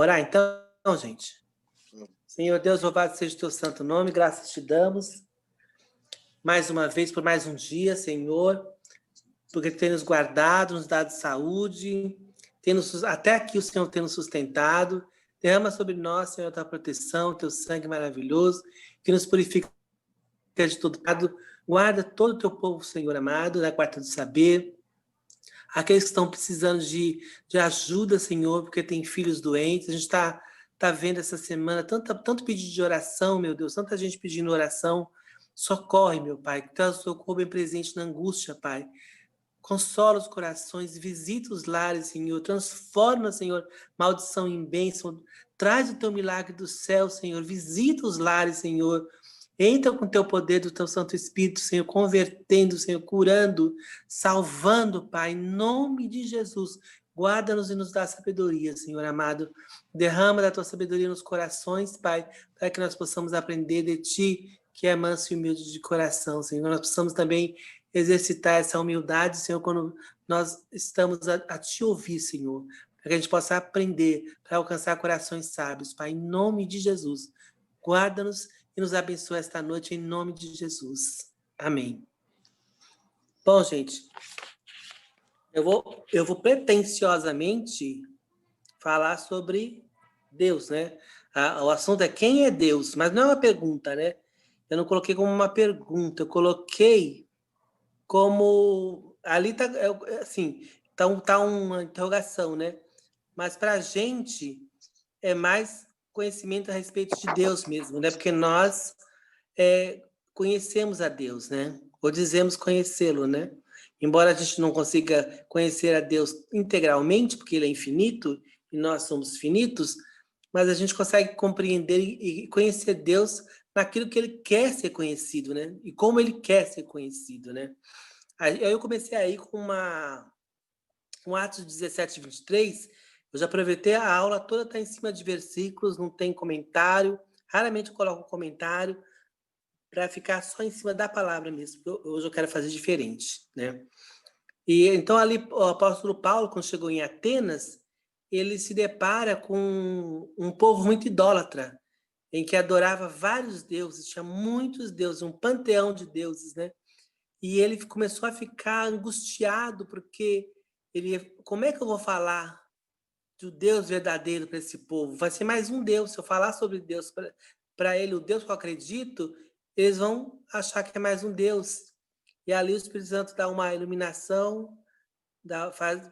Orar então, gente? Senhor Deus, louvado seja o teu santo nome, graças te damos mais uma vez por mais um dia, Senhor, porque tu tem nos guardado, nos dado saúde, até aqui o Senhor tem nos sustentado. Derrama sobre nós, Senhor, a tua proteção, teu sangue maravilhoso, que nos purifica de todo pecado. Guarda todo o teu povo, Senhor amado, da quarta do saber. Aqueles que estão precisando de ajuda, Senhor, porque tem filhos doentes. A gente está vendo essa semana tanto pedido de oração, meu Deus, tanta gente pedindo oração. Socorre, meu Pai, que traz o socorro bem presente na angústia, Pai. Consola os corações, visita os lares, Senhor. Transforma, Senhor, maldição em bênção. Traz o teu milagre do céu, Senhor. Visita os lares, Senhor. Entra com o teu poder do teu Santo Espírito, Senhor, convertendo, Senhor, curando, salvando, Pai, em nome de Jesus. Guarda-nos e nos dá sabedoria, Senhor amado. Derrama da tua sabedoria nos corações, Pai, para que nós possamos aprender de ti, que é manso e humilde de coração, Senhor. Nós possamos também exercitar essa humildade, Senhor, quando nós estamos a te ouvir, Senhor, para que a gente possa aprender, para alcançar corações sábios, Pai, em nome de Jesus. Guarda-nos e nos abençoa esta noite, em nome de Jesus. Amém. Bom, gente, eu vou pretensiosamente falar sobre Deus, né? O assunto é quem é Deus, mas não é uma pergunta, né? Eu não coloquei como uma pergunta, eu coloquei como... Ali tá, assim, tá uma interrogação, né? Mas para a gente é mais conhecimento a respeito de Deus mesmo, né? Porque nós conhecemos a Deus, né? Ou dizemos conhecê-lo, né? Embora a gente não consiga conhecer a Deus integralmente, porque ele é infinito e nós somos finitos, mas a gente consegue compreender e conhecer Deus naquilo que ele quer ser conhecido, né? E como ele quer ser conhecido, né? Aí eu comecei aí com Atos 17, 23. Eu já aproveitei a aula toda, está em cima de versículos, não tem comentário. Raramente eu coloco comentário para ficar só em cima da palavra mesmo. Hoje eu quero fazer diferente, né? E então ali o apóstolo Paulo, quando chegou em Atenas, ele se depara com um povo muito idólatra, em que adorava vários deuses, tinha muitos deuses, um panteão de deuses, né? E ele começou a ficar angustiado, porque como é que eu vou falar do Deus verdadeiro para esse povo? Vai ser mais um Deus. Se eu falar sobre Deus para ele, o Deus que eu acredito, eles vão achar que é mais um Deus. E ali o Espírito Santo dá uma iluminação,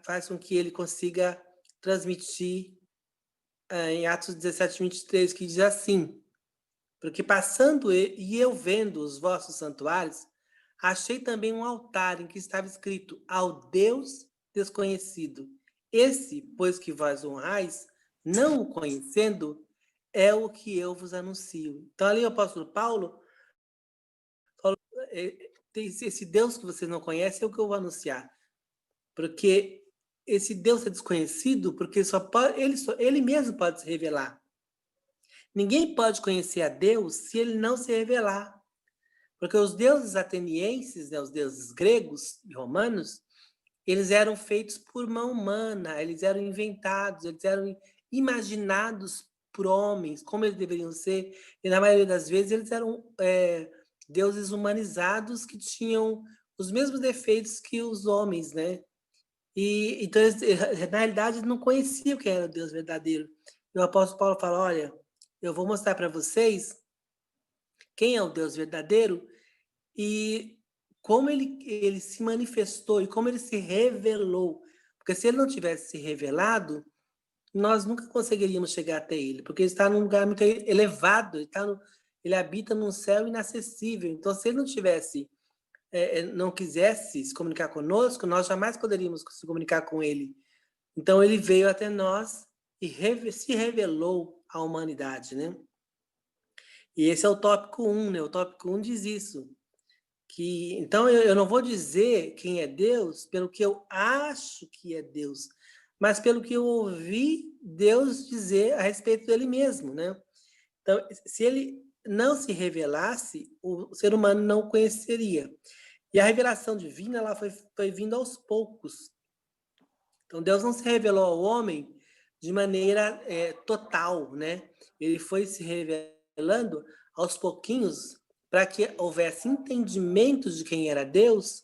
faz com que ele consiga transmitir em Atos 17, 23, que diz assim: porque passando e eu vendo os vossos santuários, achei também um altar em que estava escrito: ao Deus desconhecido. Esse, pois que vós honrais, não o conhecendo, é o que eu vos anuncio. Então ali o apóstolo Paulo falou: esse Deus que vocês não conhecem é o que eu vou anunciar. Porque esse Deus é desconhecido porque ele mesmo pode se revelar. Ninguém pode conhecer a Deus se ele não se revelar. Porque os deuses atenienses, né, os deuses gregos e romanos, eles eram feitos por mão humana, eles eram inventados, eles eram imaginados por homens, como eles deveriam ser, e na maioria das vezes eles eram deuses humanizados que tinham os mesmos defeitos que os homens, né? E então, eles, na realidade, não conheciam quem era o Deus verdadeiro. E o apóstolo Paulo fala: olha, eu vou mostrar para vocês quem é o Deus verdadeiro e como ele se manifestou e como ele se revelou. Porque se ele não tivesse se revelado, nós nunca conseguiríamos chegar até ele, porque ele está num lugar muito elevado, ele habita num céu inacessível. Então, se ele não tivesse, não quisesse se comunicar conosco, nós jamais poderíamos se comunicar com ele. Então, ele veio até nós e se revelou à humanidade, né? E esse é o tópico 1, né? O tópico 1 diz isso. Então, eu não vou dizer quem é Deus pelo que eu acho que é Deus, mas pelo que eu ouvi Deus dizer a respeito dele mesmo, né? Então, se ele não se revelasse, o ser humano não o conheceria. E a revelação divina ela foi vindo aos poucos. Então, Deus não se revelou ao homem de maneira total, né? Ele foi se revelando aos pouquinhos para que houvesse entendimento de quem era Deus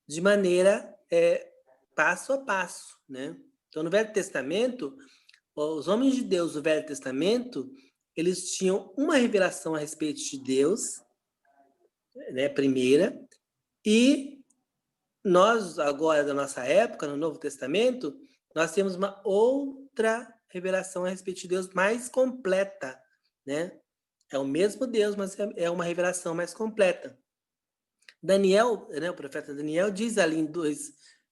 de maneira passo a passo, né? Então, no Velho Testamento, os homens de Deus do Velho Testamento, eles tinham uma revelação a respeito de Deus, né, primeira, e nós, agora, da nossa época, no Novo Testamento, nós temos uma outra revelação a respeito de Deus mais completa, né? É o mesmo Deus, mas é uma revelação mais completa. Daniel, né, o profeta Daniel, diz ali em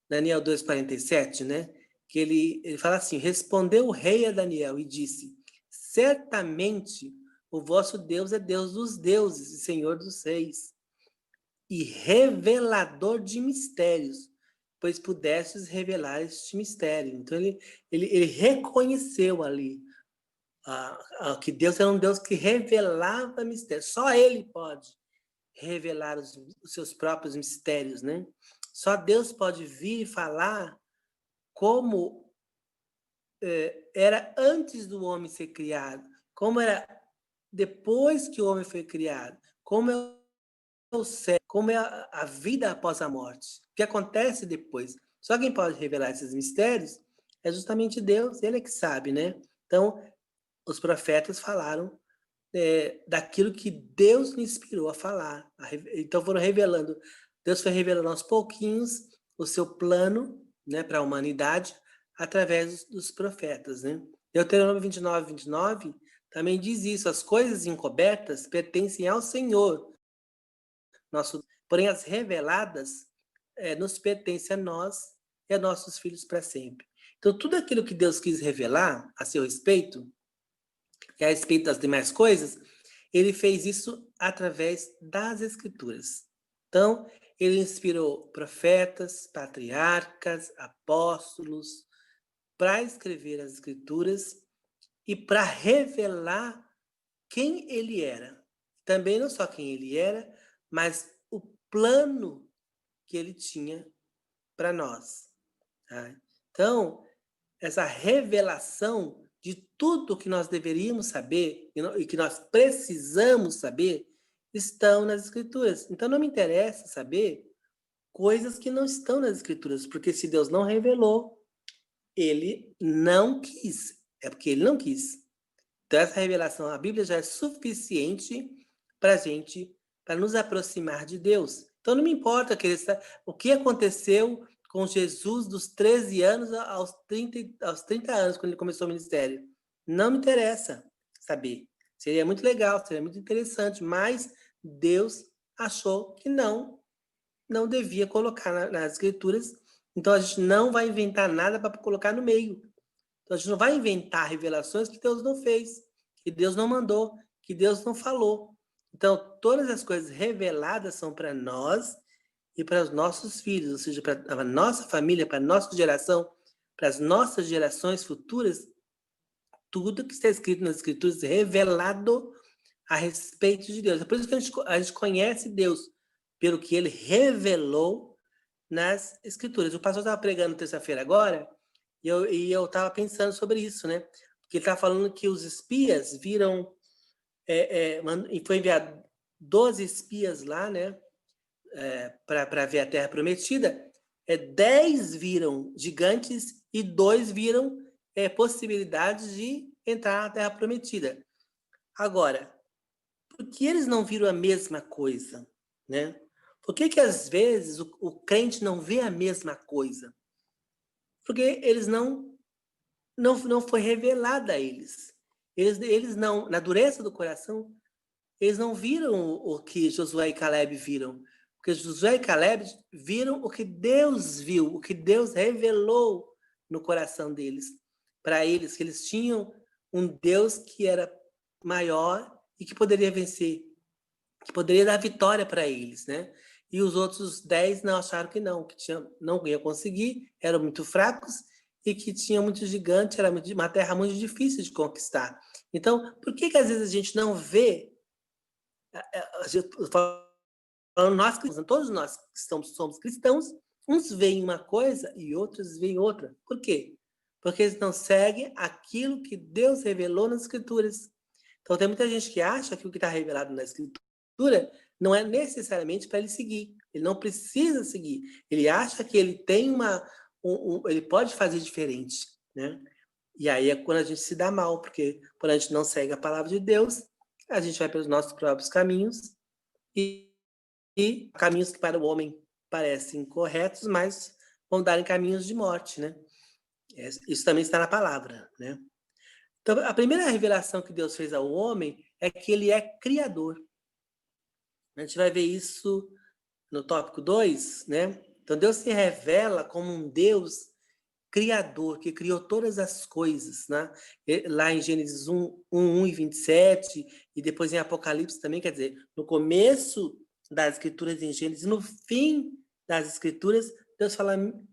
Daniel 2,47, né, que ele fala assim: respondeu o rei a Daniel e disse: certamente o vosso Deus é Deus dos deuses e Senhor dos reis, e revelador de mistérios, pois pudestes revelar este mistério. Então ele reconheceu ali que Deus era um Deus que revelava mistérios. Só ele pode revelar os seus próprios mistérios, né? Só Deus pode vir e falar como era antes do homem ser criado, como era depois que o homem foi criado, como é o céu, como é a vida após a morte, o que acontece depois. Só quem pode revelar esses mistérios é justamente Deus, ele é que sabe, né? Então, os profetas falaram daquilo que Deus me inspirou a falar. Então foram revelando, Deus foi revelando aos pouquinhos o seu plano, né, para a humanidade através dos profetas, né? Deuteronômio 29 também diz isso: as coisas encobertas pertencem ao Senhor, porém as reveladas nos pertencem a nós e a nossos filhos para sempre. Então tudo aquilo que Deus quis revelar a seu respeito e a respeito das demais coisas, ele fez isso através das Escrituras. Então, ele inspirou profetas, patriarcas, apóstolos para escrever as Escrituras e para revelar quem ele era. Também não só quem ele era, mas o plano que ele tinha para nós. Tá? Então, essa revelação de tudo que nós deveríamos saber e que nós precisamos saber estão nas Escrituras. Então não me interessa saber coisas que não estão nas Escrituras, porque se Deus não revelou, ele não quis. É porque ele não quis. Então essa revelação, a Bíblia já é suficiente para a gente, para nos aproximar de Deus. Então não me importa o que aconteceu com Jesus dos 13 anos aos 30 anos, quando ele começou o ministério. Não me interessa saber. Seria muito legal, seria muito interessante, mas Deus achou que não devia colocar nas Escrituras. Então a gente não vai inventar nada para colocar no meio. Então a gente não vai inventar revelações que Deus não fez, que Deus não mandou, que Deus não falou. Então todas as coisas reveladas são para nós e para os nossos filhos, ou seja, para a nossa família, para a nossa geração, para as nossas gerações futuras. Tudo que está escrito nas Escrituras é revelado a respeito de Deus. É por isso que a gente conhece Deus, pelo que ele revelou nas Escrituras. O pastor estava pregando terça-feira agora, e eu estava pensando sobre isso, né? Porque ele estava falando que os espias viram, e foi enviado 12 espias lá, né? Para ver a Terra Prometida. 10 viram gigantes e 2 viram possibilidades de entrar na Terra Prometida. Agora, por que eles não viram a mesma coisa, né? Por que às vezes o crente não vê a mesma coisa? Porque eles não foi revelada a eles. Eles não, na dureza do coração, eles não viram o que Josué e Caleb viram. Porque Josué e Caleb viram o que Deus viu, o que Deus revelou no coração deles. Para eles, que eles tinham um Deus que era maior e que poderia vencer, que poderia dar vitória para eles, né? E os outros 10 não acharam que não ia conseguir, eram muito fracos e que tinha muito gigante, era uma terra muito difícil de conquistar. Então, por que às vezes a gente não vê, nós, todos nós que somos cristãos, uns veem uma coisa e outros veem outra. Por quê? porque eles não seguem aquilo que Deus revelou nas Escrituras. Então, tem muita gente que acha que o que está revelado na Escritura não é necessariamente para ele seguir. Ele não precisa seguir. Ele acha que ele tem ele pode fazer diferente, né? E aí é quando a gente se dá mal, porque quando a gente não segue a palavra de Deus, a gente vai pelos nossos próprios caminhos e caminhos que para o homem parecem corretos, mas vão dar em caminhos de morte, né? Isso também está na palavra, né? Então, a primeira revelação que Deus fez ao homem é que ele é criador. A gente vai ver isso no tópico 2, né? Então, Deus se revela como um Deus criador, que criou todas as coisas, né? Lá em Gênesis 1 e 27, e depois em Apocalipse também, quer dizer, no começo das Escrituras em Gênesis, no fim das Escrituras, Deus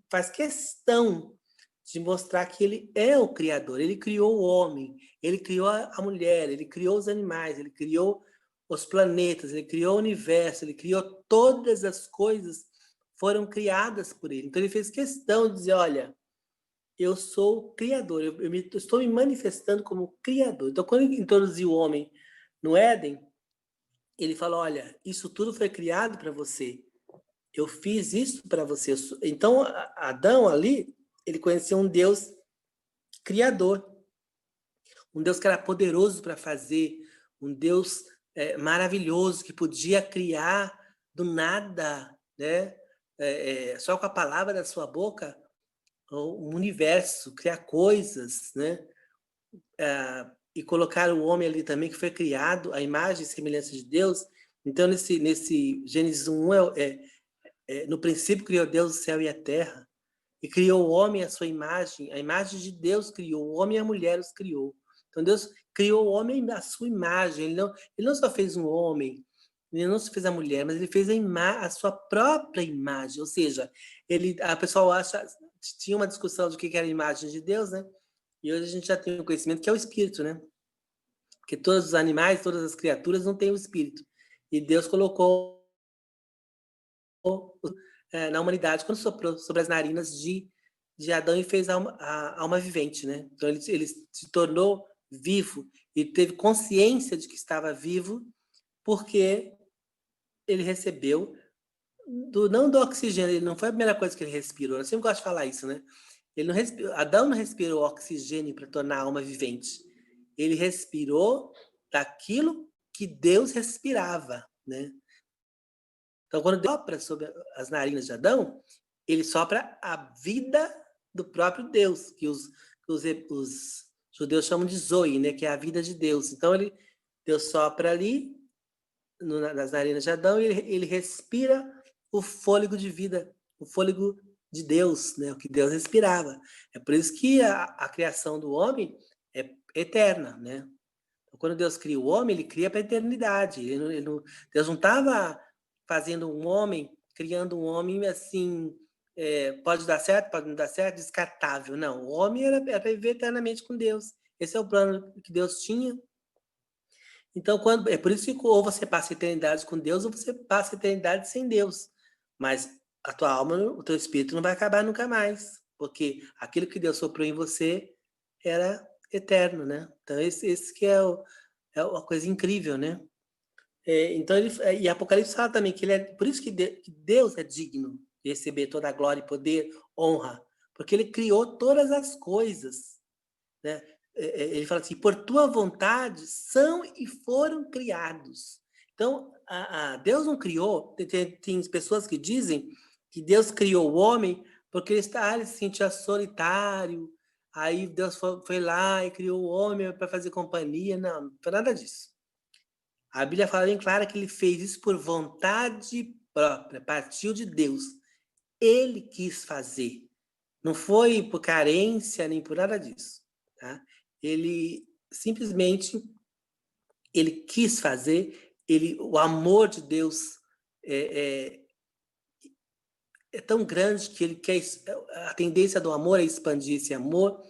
faz questão de mostrar que ele é o Criador, ele criou o homem, ele criou a mulher, ele criou os animais, ele criou os planetas, ele criou o universo, ele criou todas as coisas, foram criadas por ele. Então ele fez questão de dizer, olha, eu sou o Criador, eu estou me manifestando como Criador. Então quando ele introduziu o homem no Éden, ele falou, olha, isso tudo foi criado para você, eu fiz isso para você. Então Adão ali, ele conhecia um Deus criador, um Deus que era poderoso para fazer, um Deus maravilhoso que podia criar do nada, né? Só com a palavra da sua boca, o universo, criar coisas, né? E colocar o homem ali também, que foi criado à imagem e semelhança de Deus. Então, nesse Gênesis 1, no princípio criou Deus o céu e a terra, e criou o homem à sua imagem, a imagem de Deus criou, o homem e a mulher os criou. Então Deus criou o homem à sua imagem, ele não só fez um homem, ele não só fez a mulher, mas ele fez a sua própria imagem, ou seja, a pessoa tinha uma discussão de o que era a imagem de Deus, né? E hoje a gente já tem o conhecimento que é o espírito, né? Porque todos os animais, todas as criaturas não têm o espírito. E Deus colocou na humanidade quando soprou sobre as narinas de Adão e fez a alma vivente, né? Então ele se tornou vivo e teve consciência de que estava vivo porque ele recebeu não do oxigênio, ele não foi a primeira coisa que ele respirou. Eu sempre gosto de falar isso, né? Adão não respirou oxigênio para tornar a alma vivente. Ele respirou daquilo que Deus respirava, né? Então, quando Deus sopra sobre as narinas de Adão, ele sopra a vida do próprio Deus, que os judeus chamam de Zoe, né, que é a vida de Deus. Então, Deus sopra ali nas narinas de Adão e ele respira o fôlego de vida, o fôlego de Deus, né, o que Deus respirava. É por isso que a criação do homem é eterna, né? Quando Deus cria o homem, ele cria para a eternidade. Deus não estava fazendo um homem, criando um homem assim, pode dar certo, pode não dar certo, descartável. Não, o homem era para viver eternamente com Deus. Esse é o plano que Deus tinha. Então, é por isso que ou você passa a eternidade com Deus, ou você passa a eternidade sem Deus. Mas a tua alma, o teu espírito não vai acabar nunca mais, porque aquilo que Deus soprou em você era eterno, né? Então, esse que é uma coisa incrível, né? Então, e Apocalipse fala também que por isso que Deus é digno de receber toda a glória e poder, honra, porque ele criou todas as coisas, né? Ele fala assim, por tua vontade são e foram criados. Então, Deus não criou, tem pessoas que dizem que Deus criou o homem porque ele se sentia solitário, aí Deus foi lá e criou o homem para fazer companhia. Não foi nada disso. A Bíblia fala bem clara que ele fez isso por vontade própria, partiu de Deus. Ele quis fazer. Não foi por carência nem por nada disso. Tá? Ele simplesmente ele quis fazer. O amor de Deus é tão grande que ele quer. A tendência do amor é expandir esse amor.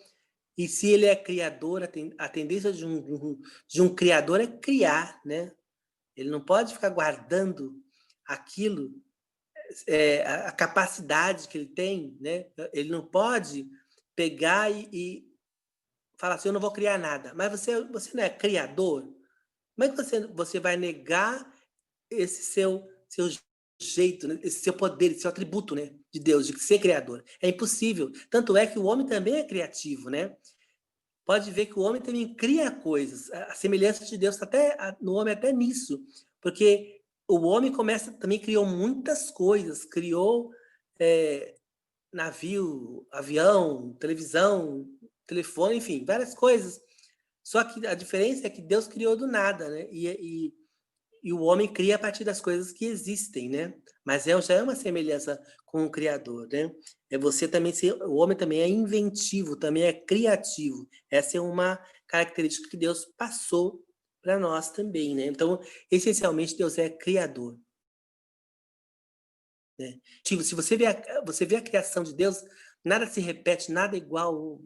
E se ele é criador, a tendência de um criador é criar, né? Ele não pode ficar guardando aquilo, a capacidade que ele tem, né? Ele não pode pegar e falar assim, eu não vou criar nada. Mas você não é criador? Como é que você vai negar esse seu jeito, né? Esse seu poder, esse seu atributo, né, de Deus, de ser criador? É impossível. Tanto é que o homem também é criativo, né? Pode ver que o homem também cria coisas. A semelhança de Deus está no homem até nisso. Porque o homem também criou muitas coisas. Criou navio, avião, televisão, telefone, enfim, várias coisas. Só que a diferença é que Deus criou do nada, né? E o homem cria a partir das coisas que existem, né? Mas já é uma semelhança com o Criador, né? O homem também é inventivo, também é criativo. Essa é uma característica que Deus passou para nós também, né? Então, essencialmente, Deus é criador. Né? Se você vê a criação de Deus, nada se repete, nada é igual,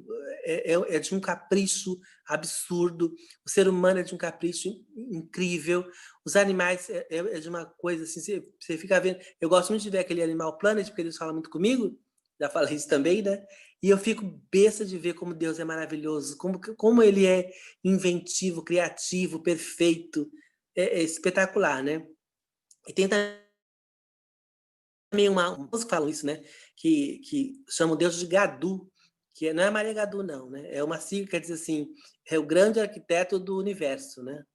é de um capricho absurdo, o ser humano é de um capricho incrível, os animais é de uma coisa assim, você fica vendo, eu gosto muito de ver aquele Animal Planet, porque eles falam muito comigo, já falei isso também, né? E eu fico besta de ver como Deus é maravilhoso, como ele é inventivo, criativo, perfeito, é espetacular, né? E tem também uns que falam isso, né? Que chamam Deus de Gadu, que não é Maria Gadu, não, né? É uma sigla que diz assim, é o grande arquiteto do universo, né?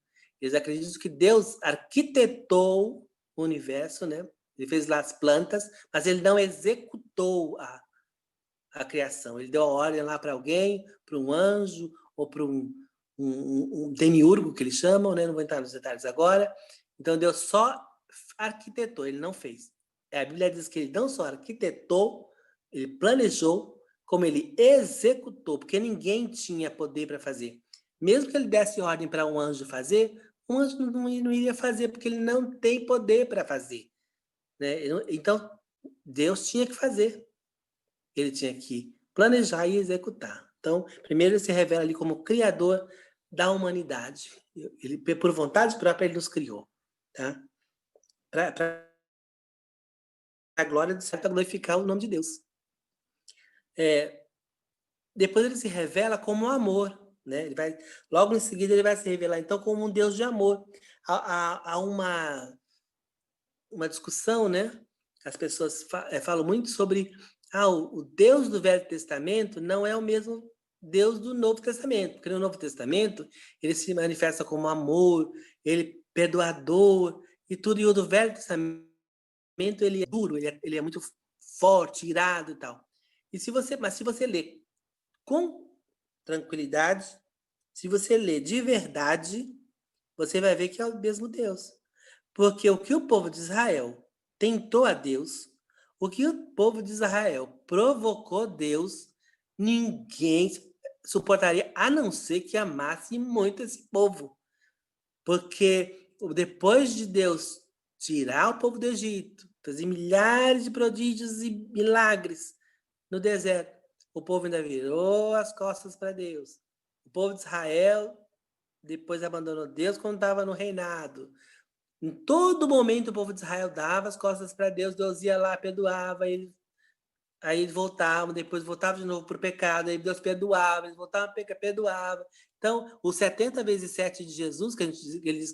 Eles acreditam que Deus arquitetou o universo, né? Ele fez lá as plantas, mas ele não executou a criação. Ele deu a ordem lá para alguém, para um anjo, ou para um demiurgo, que eles chamam, né? Não vou entrar nos detalhes agora. Então, Deus só arquitetou, ele não fez. A Bíblia diz que ele não só arquitetou, ele planejou, como ele executou, porque ninguém tinha poder para fazer. Mesmo que ele desse ordem para um anjo fazer, um anjo não iria fazer, porque ele não tem poder para fazer. Né? Então, Deus tinha que fazer. Ele tinha que planejar e executar. Então, primeiro ele se revela ali como criador da humanidade. Ele, por vontade própria, ele nos criou. Tá? Para a glória do céu, para glorificar o nome de Deus. Depois ele se revela como amor. Né? Logo em seguida, ele vai se revelar, então, como um Deus de amor. Há uma discussão, né? As pessoas falam muito sobre o Deus do Velho Testamento não é o mesmo Deus do Novo Testamento, porque no Novo Testamento ele se manifesta como amor, ele perdoador e tudo, e o do Velho Testamento ele é duro, ele é muito forte, irado e tal. Mas se você ler com tranquilidade, se você ler de verdade, você vai ver que é o mesmo Deus. Porque o que o povo de Israel tentou a Deus, o que o povo de Israel provocou Deus, ninguém suportaria, a não ser que amasse muito esse povo. Porque depois de Deus tirar o povo do Egito, fazer milhares de prodígios e milagres no deserto, o povo ainda virou as costas para Deus. O povo de Israel depois abandonou Deus quando estava no reinado. Em todo momento o povo de Israel dava as costas para Deus, Deus ia lá, perdoava, aí eles voltavam, depois voltavam de novo para o pecado, aí Deus perdoava, eles voltavam para perdoava. Então, os 70 vezes 7 de Jesus, que ele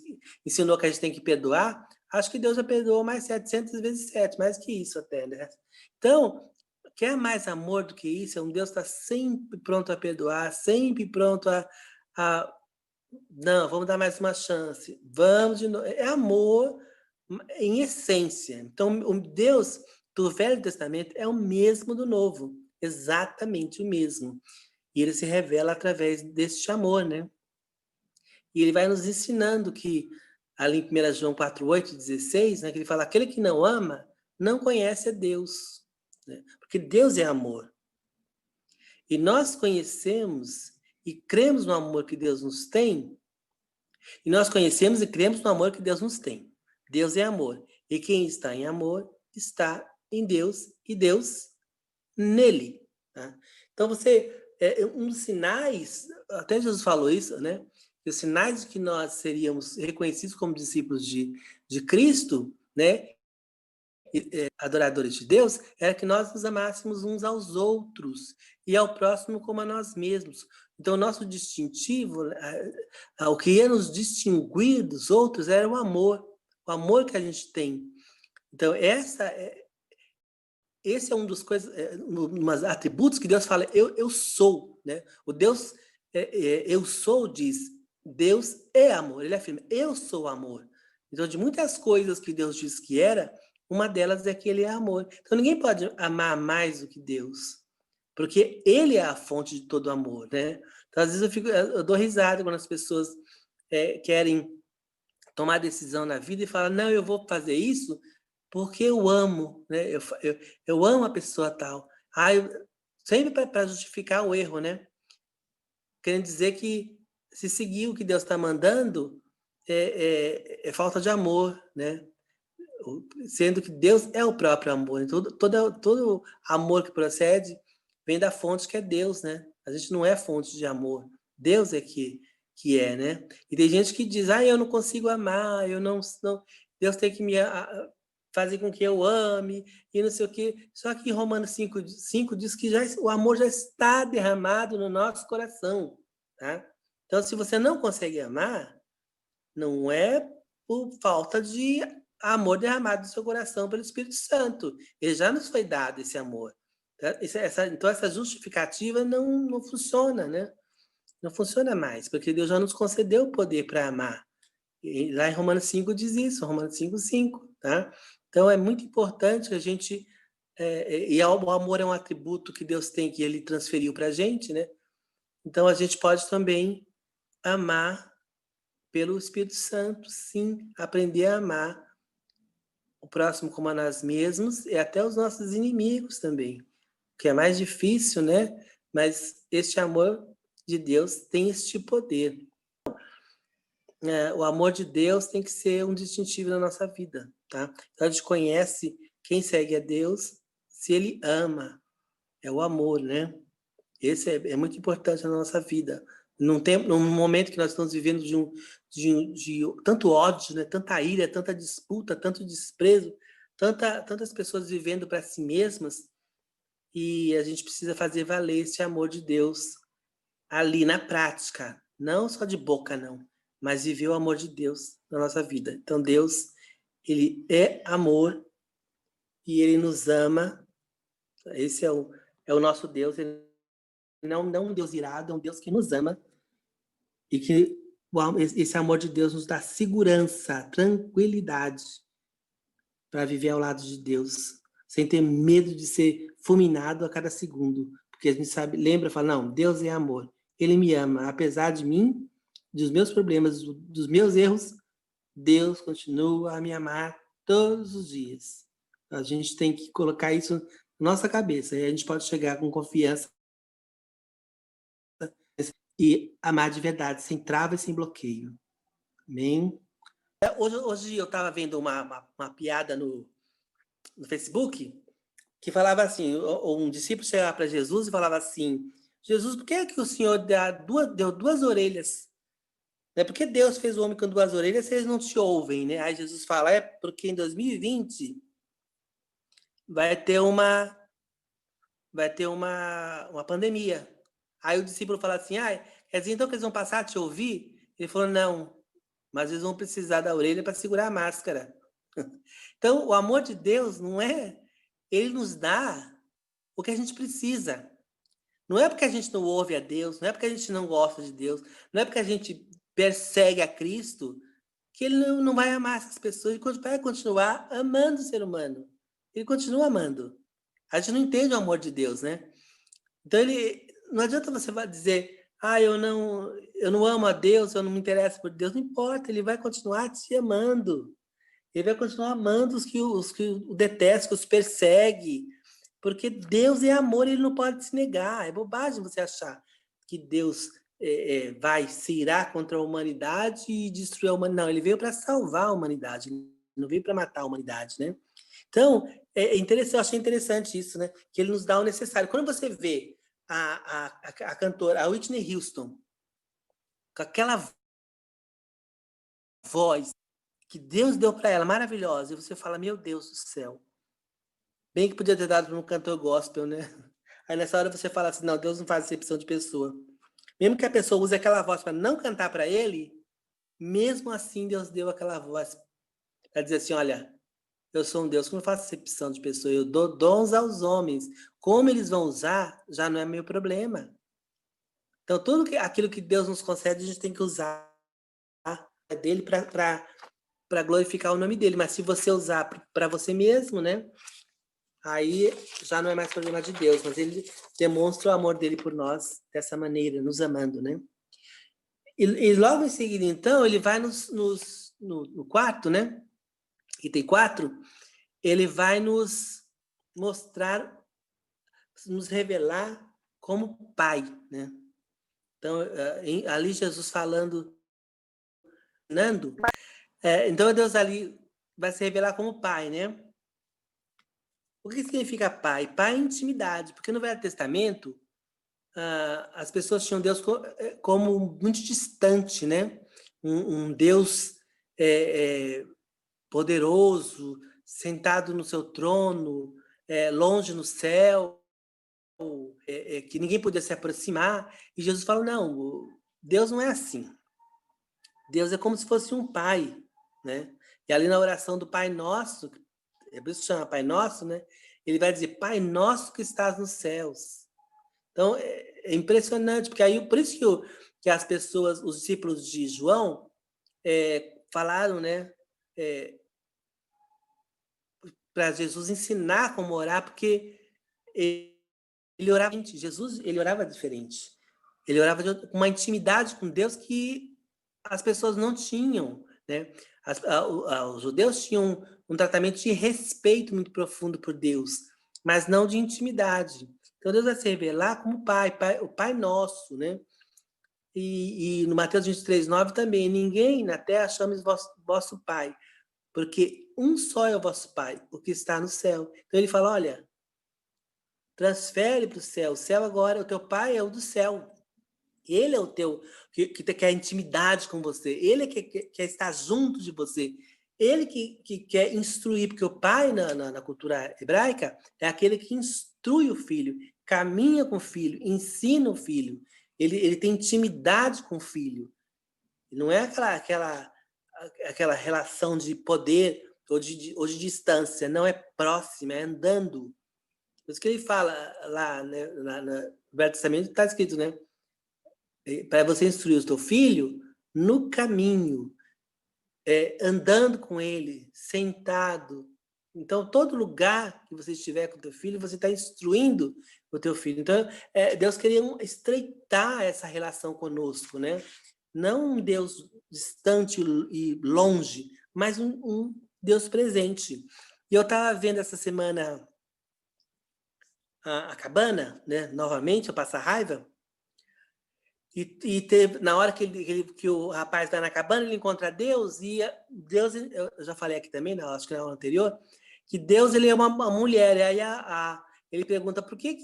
ensinou que a gente tem que perdoar, acho que Deus já perdoou mais 700 vezes 7, mais que isso até, né? Então, quer mais amor do que isso? É um Deus que está sempre pronto a perdoar, sempre pronto a não, vamos dar mais uma chance. Vamos de novo. É amor em essência. Então, o Deus do Velho Testamento é o mesmo do Novo. Exatamente o mesmo. E ele se revela através desse amor, né? E ele vai nos ensinando que, ali em 1 João 4:8, 16, né, que ele fala, aquele que não ama, não conhece a Deus. Né? Porque Deus é amor. E nós conhecemos e cremos no amor que Deus nos tem. E nós conhecemos e cremos no amor que Deus nos tem. Deus é amor. E quem está em amor está em Deus e Deus nele. Tá? Então, um dos sinais, até Jesus falou isso, né? Que os sinais de que nós seríamos reconhecidos como discípulos de Cristo, né? adoradores de Deus, era que nós nos amássemos uns aos outros e ao próximo como a nós mesmos. Então, o nosso distintivo, o que ia nos distinguir dos outros era o amor que a gente tem. Então, esse é um dos atributos que Deus fala, eu sou, né? O Deus, eu sou, diz, Deus é amor. Ele afirma, eu sou amor. Então, de muitas coisas que Deus diz que era, uma delas é que ele é amor. Então, ninguém pode amar mais do que Deus, porque ele é a fonte de todo amor, né? Então, às vezes eu dou risada quando as pessoas querem tomar decisão na vida e falam, não, eu vou fazer isso porque eu amo, né? Eu amo a pessoa tal. Sempre para justificar o erro, né? Querendo dizer que se seguir o que Deus está mandando é falta de amor, né? Sendo que Deus é o próprio amor. Então, todo amor que procede vem da fonte que é Deus, né? A gente não é fonte de amor. Deus é que é, né? E tem gente que diz, eu não consigo amar, eu não Deus tem que me fazer com que eu ame, e não sei o quê. Só que em Romanos 5 diz que o amor já está derramado no nosso coração, tá? Então, se você não consegue amar, não é por falta de amor derramado no seu coração pelo Espírito Santo. Ele já nos foi dado esse amor. Então, essa justificativa não funciona, né? Não funciona mais, porque Deus já nos concedeu o poder para amar. E lá em Romanos 5 diz isso, Romanos 5:5, tá? Então, é muito importante a gente... o amor é um atributo que Deus tem, que ele transferiu para a gente, né? Então, a gente pode também amar pelo Espírito Santo, sim, aprender a amar o próximo como a nós mesmos e até os nossos inimigos também, que é mais difícil, né? Mas este amor de Deus tem este poder. O amor de Deus tem que ser um distintivo na nossa vida, tá? Então a gente conhece quem segue a Deus se ele ama, é o amor, né? Esse é muito importante na nossa vida. Num momento que nós estamos vivendo de tanto ódio, né? Tanta ira, tanta disputa, tanto desprezo, tantas pessoas vivendo para si mesmas, e a gente precisa fazer valer esse amor de Deus ali na prática, não só de boca, não, mas viver o amor de Deus na nossa vida. Então Deus, ele é amor e ele nos ama. Esse é o nosso Deus. Ele não um Deus irado, é um Deus que nos ama e que esse amor de Deus nos dá segurança, tranquilidade para viver ao lado de Deus, sem ter medo de ser fulminado a cada segundo, porque a gente sabe, lembra, fala, não, Deus é amor, ele me ama, apesar de mim, dos meus problemas, dos meus erros, Deus continua a me amar todos os dias. A gente tem que colocar isso na nossa cabeça, e a gente pode chegar com confiança e amar de verdade, sem trava e sem bloqueio. Amém? Hoje eu estava vendo uma piada no Facebook que falava assim, um discípulo chegava para Jesus e falava assim, Jesus, por que é que o Senhor deu duas orelhas? Né? Por que Deus fez o homem com duas orelhas se eles não te ouvem? Né? Aí Jesus fala, porque em 2020 vai ter uma pandemia. Aí o discípulo fala assim, quer dizer então que eles vão passar a te ouvir? Ele falou, não, mas eles vão precisar da orelha para segurar a máscara. Então, o amor de Deus não é... Ele nos dá o que a gente precisa. Não é porque a gente não ouve a Deus, não é porque a gente não gosta de Deus, não é porque a gente persegue a Cristo, que ele não vai amar essas pessoas, ele vai continuar amando o ser humano. Ele continua amando. A gente não entende o amor de Deus, né? Então, não adianta você dizer, eu não amo a Deus, eu não me interesso por Deus. Não importa, ele vai continuar te amando. Ele vai continuar amando os que o detestam, que os persegue. Porque Deus é amor, ele não pode se negar. É bobagem você achar que Deus vai se irar contra a humanidade e destruir a humanidade. Não, ele veio para salvar a humanidade, ele não veio para matar a humanidade, né? Então, eu achei interessante isso, né? Que ele nos dá o necessário. Quando você vê a cantora, a Whitney Houston, com aquela voz que Deus deu para ela, maravilhosa, e você fala, meu Deus do céu, Bem que podia ter dado para um cantor gospel, né? Aí nessa hora você fala assim, não, Deus não faz acepção de pessoa. Mesmo que a pessoa use aquela voz para não cantar para ele, mesmo assim Deus deu aquela voz para dizer assim, olha, eu sou um Deus que não faço acepção de pessoa, eu dou dons aos homens. Como eles vão usar, já não é meu problema. Então, aquilo que Deus nos concede, a gente tem que usar dele para glorificar o nome dele. Mas se você usar para você mesmo, né? Aí já não é mais problema de Deus, mas ele demonstra o amor dele por nós dessa maneira, nos amando, né? E logo em seguida, então, ele vai no quarto, né? Item 4, ele vai nos mostrar, nos revelar como pai, né? Então, ali Jesus falando, Nando, então Deus ali vai se revelar como pai, né? O que significa pai? Pai é intimidade, porque no Velho Testamento as pessoas tinham Deus como muito distante, né? Um Deus poderoso, sentado no seu trono, longe no céu, que ninguém podia se aproximar. E Jesus fala, não, Deus não é assim. Deus é como se fosse um pai, né? E ali na oração do Pai Nosso, é por isso que chama Pai Nosso, né? Ele vai dizer, Pai Nosso que estás nos céus. Então, é impressionante, porque aí, por isso que as pessoas, os discípulos de João, falaram, né? Para Jesus ensinar como orar, porque ele orava diferente. Jesus, ele orava diferente. Ele orava com uma intimidade com Deus que as pessoas não tinham, né? Os judeus tinham um tratamento de respeito muito profundo por Deus, mas não de intimidade. Então Deus vai se revelar como pai, o Pai Nosso, né? E no Mateus 23:9 também, ninguém na terra chame vosso Pai, porque um só é o vosso Pai, o que está no céu. Então ele fala, olha, transfere para o céu. O céu agora, o teu Pai é o do céu. Ele é o teu, que quer intimidade com você. Ele que quer estar junto de você. Ele que quer instruir, porque o pai, na cultura hebraica, é aquele que instrui o filho, caminha com o filho, ensina o filho. Ele tem intimidade com o filho. Não é aquela relação de poder ou de distância. Não é próxima, é andando. Por isso que ele fala lá, né, no Velho Testamento, está escrito, né? Para você instruir o teu filho no caminho, andando com ele, sentado. Então, todo lugar que você estiver com o teu filho, você está instruindo o teu filho. Então, Deus queria estreitar essa relação conosco, né? Não um Deus distante e longe, mas um Deus presente. E eu estava vendo essa semana a cabana, né? Novamente, eu passo a raiva. E teve, na hora que o rapaz vai na cabana, ele encontra Deus, e Deus, eu já falei aqui também, acho que na aula anterior, que Deus ele é uma mulher, e aí ele pergunta por que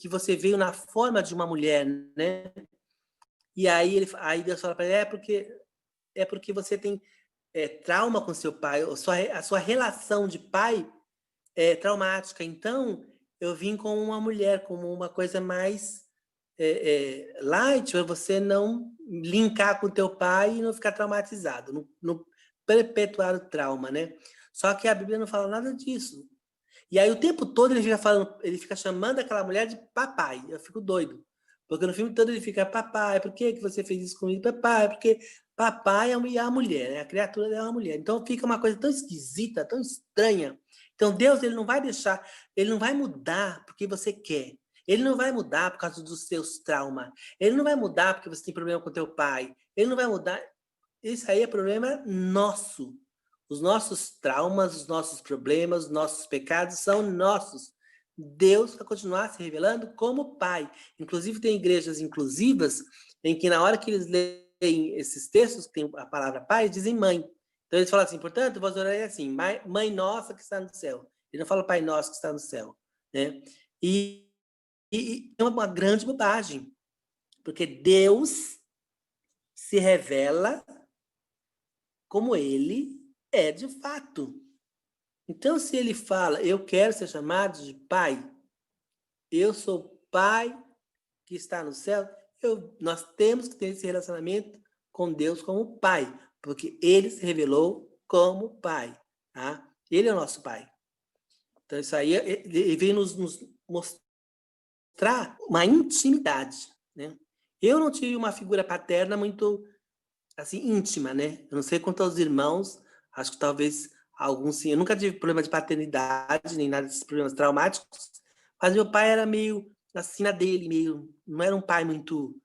você veio na forma de uma mulher, né? E aí Deus fala para ele, porque você tem trauma com seu pai, a sua relação de pai é traumática, então eu vim com uma mulher, como uma coisa mais light, para você não linkar com o teu pai e não ficar traumatizado, não perpetuar o trauma, né? Só que a Bíblia não fala nada disso. E aí o tempo todo ele fica chamando aquela mulher de papai. Eu fico doido. Porque no filme todo ele fica, papai, por que você fez isso comigo? Papai, porque papai é a mulher, né? A criatura é uma mulher. Então fica uma coisa tão esquisita, tão estranha. Então Deus, ele não vai deixar, ele não vai mudar porque você quer. Ele não vai mudar por causa dos seus traumas. Ele não vai mudar porque você tem problema com teu pai. Ele não vai mudar. Isso aí é problema nosso. Os nossos traumas, os nossos problemas, os nossos pecados são nossos. Deus vai continuar se revelando como Pai. Inclusive, tem igrejas inclusivas em que, na hora que eles leem esses textos, que tem a palavra Pai, dizem mãe. Então, eles falam assim, portanto, vós orar assim, mãe nossa que está no céu. Ele não fala Pai nosso que está no céu. Né? E é uma grande bobagem, porque Deus se revela como ele é de fato. Então, se ele fala, eu quero ser chamado de pai, eu sou pai que está no céu, nós temos que ter esse relacionamento com Deus como pai, porque ele se revelou como pai, tá? Ele é o nosso pai. Então, isso aí, ele vem nos mostrar uma intimidade, né? Eu não tive uma figura paterna muito, assim, íntima, né? Eu não sei quanto aos irmãos, acho que talvez alguns sim. Eu nunca tive problema de paternidade, nem nada desses problemas traumáticos, mas meu pai era meio, assim, na dele, meio... Não era um pai muito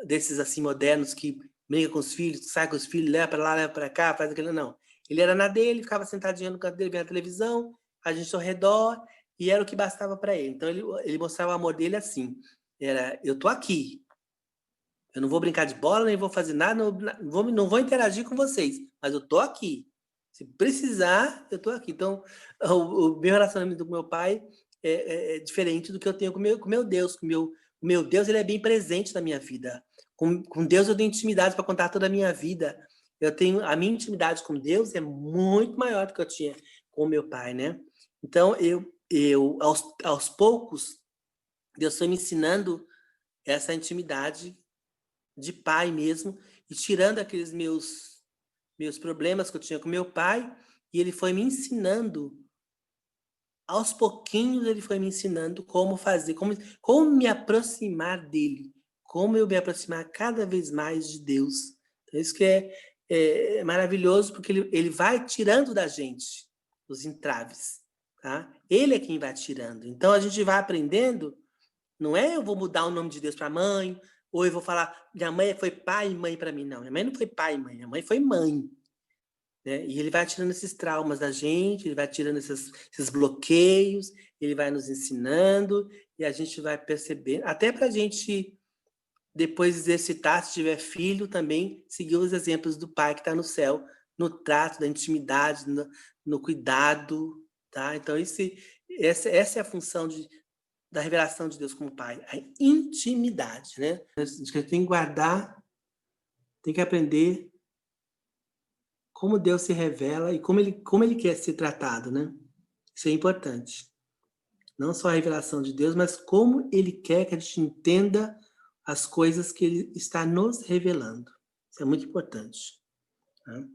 desses, assim, modernos, que briga com os filhos, sai com os filhos, leva para lá, leva para cá, faz aquilo, não. Ele era na dele, ficava sentadinho no canto dele, vendo a televisão, a gente ao redor, e era o que bastava para ele. Então, ele mostrava o amor dele assim, era, eu tô aqui, eu não vou brincar de bola, nem vou fazer nada, não vou interagir com vocês, mas eu tô aqui. Se precisar, eu tô aqui. Então, o meu relacionamento com meu pai é diferente do que eu tenho com meu Deus. Com o meu Deus, ele é bem presente na minha vida. Com Deus eu tenho intimidade para contar toda a minha vida. A minha intimidade com Deus é muito maior do que eu tinha com o meu pai, né? Então, aos poucos, Deus foi me ensinando essa intimidade de pai mesmo, e tirando aqueles meus problemas que eu tinha com meu pai, e ele foi me ensinando, aos pouquinhos ele foi me ensinando como fazer, como me aproximar dele, como eu me aproximar cada vez mais de Deus. Então, isso que é maravilhoso, porque ele vai tirando da gente os entraves, tá? Ele é quem vai tirando. Então, a gente vai aprendendo. Não é eu vou mudar o nome de Deus para mãe, ou eu vou falar, minha mãe foi pai e mãe para mim. Não, minha mãe não foi pai e mãe, minha mãe foi mãe. Né? E ele vai tirando esses traumas da gente, ele vai tirando esses bloqueios, ele vai nos ensinando, e a gente vai percebendo, até para a gente depois exercitar, se tiver filho, também seguir os exemplos do pai que está no céu, no trato, da intimidade, no cuidado. Tá? Então, essa é a função da revelação de Deus como pai, a intimidade, né? A gente tem que guardar, tem que aprender como Deus se revela e como ele quer ser tratado, né? Isso é importante. Não só a revelação de Deus, mas como ele quer que a gente entenda as coisas que ele está nos revelando. Isso é muito importante. Né?